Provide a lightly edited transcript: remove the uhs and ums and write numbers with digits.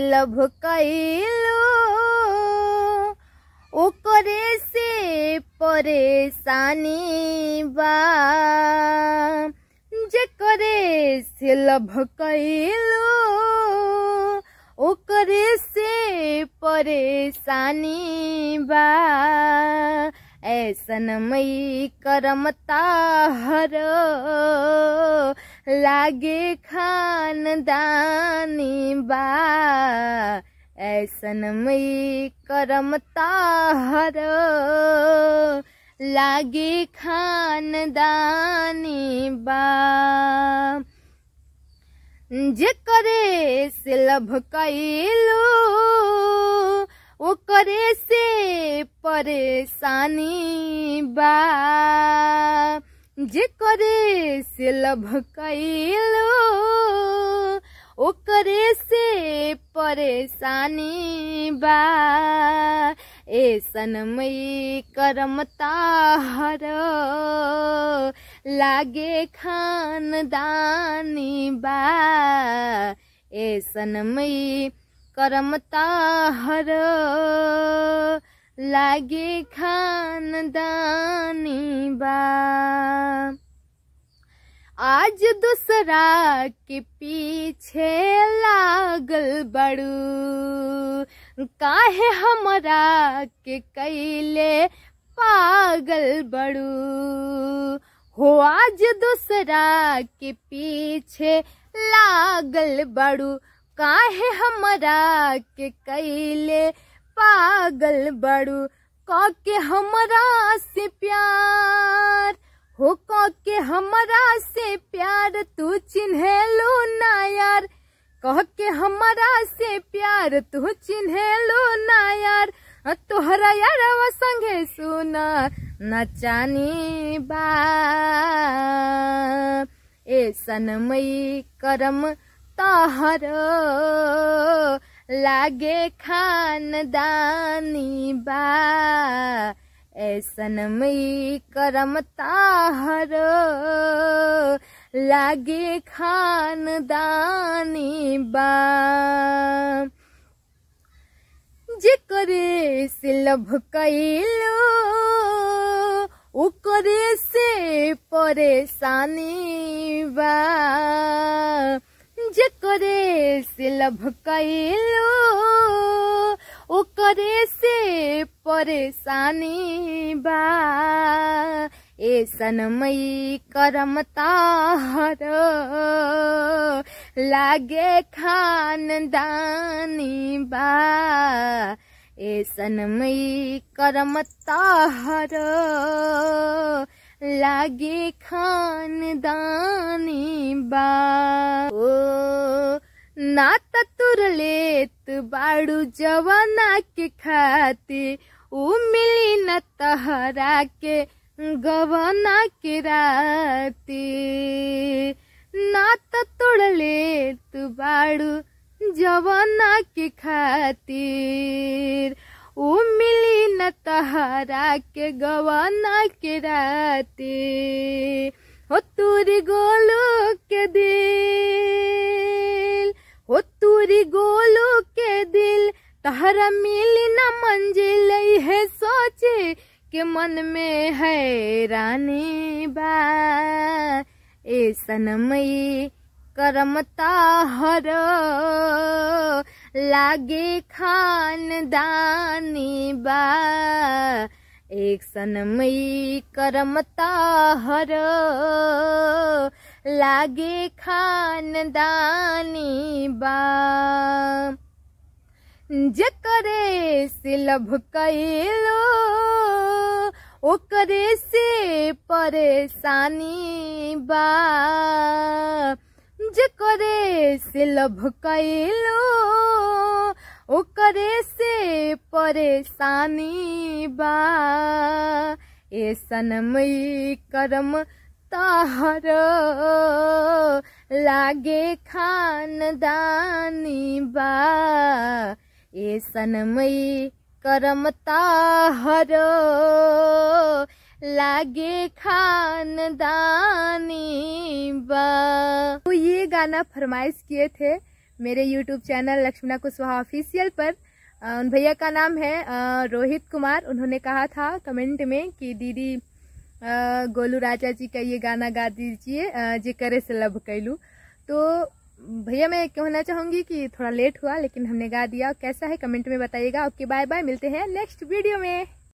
Love कइलो ओकरे से परेशानी बा। जेकरे से लभ कइलो ओकरे से परेशानी बा। ऐसन मई करम ताहर लागे खानदानी बा। ऐसन मई करम ताहर लागे खानदानी बा। जेकरे से लभ कइलो ओकरे से परेशानी बा। जेकरे से लभ कइलो ओकरे से परेशानी बा। ऐसन मई करम ताहर लागे खानदानी बा। ऐसन मई करम ताहर लागे खानदानी बा। आज दूसरा के पीछे लागल बड़ू काहे हमरा के कैले पागल बड़ू हो। आज दूसरा के पीछे लागल बड़ू काहे हमरा के कैले पागल बड़ू। के हमरा से प्यार हो के हमरा से प्यार तू चिन्हेलो ना यार। कह के हमरा से प्यार तू चिन्हेलो ना यार। तोहरा यारवा संगे सुना नचानी बा। ऐसन मई करम ताहर लागे खानदानी बा। ऐसन मई करम ताहर लागे खानदानी बा। जेकरे से लभ कइलो ओकरे से परेशानी बा। जेकरे से लभ कइलो ओकरे से परेशानी बा। ऐसन मई करम ताहर लागे खानदानी बा। ऐसन मई करम ताहर लागे खानदानी बा। ओ नात तुरलेत बाड़ू जवाना के खातिर ऊ मिली न तहरा के गवना के राती। नात तुरलेत बाड़ू जवाना के खातिर ऊ मिली न तहरा के गवना के राती। हो तूरी गोलू के दिल हो तूरी गोलू के दिल तहरा मिली न मंजिल है सोचे के मन में हैरानी बा। ऐसन मई करम ताहर लागे खानदानी बा। ऐसन मई करम ताहर लागे खानदानी बा। जेकरे से लभ कइलो ओकरे से परेशानी बा। जेकरे से लभ कइलो ओकरे से परेशानी बा। ऐसन मई करम ताहर लागे खानदानी बा। ऐसन मई करम ताहर लागे खानदानी बा। तो ये गाना फरमाइश किए थे मेरे YouTube channel Lakshmana Kushwaha official पर। उन भैया का नाम है रोहित कुमार। उन्होंने कहा था कमेंट में कि दीदी गोलू राजा जी का ये गाना गा दीजिए, जे करे से लब कैलू। तो भैया मैं कहना चाहूँगी कि थोड़ा लेट हुआ लेकिन हमने गा दिया। कैसा है कमेंट में बताइएगा। ओके बाय बाय, मिलते हैं नेक्स्ट वीडियो में।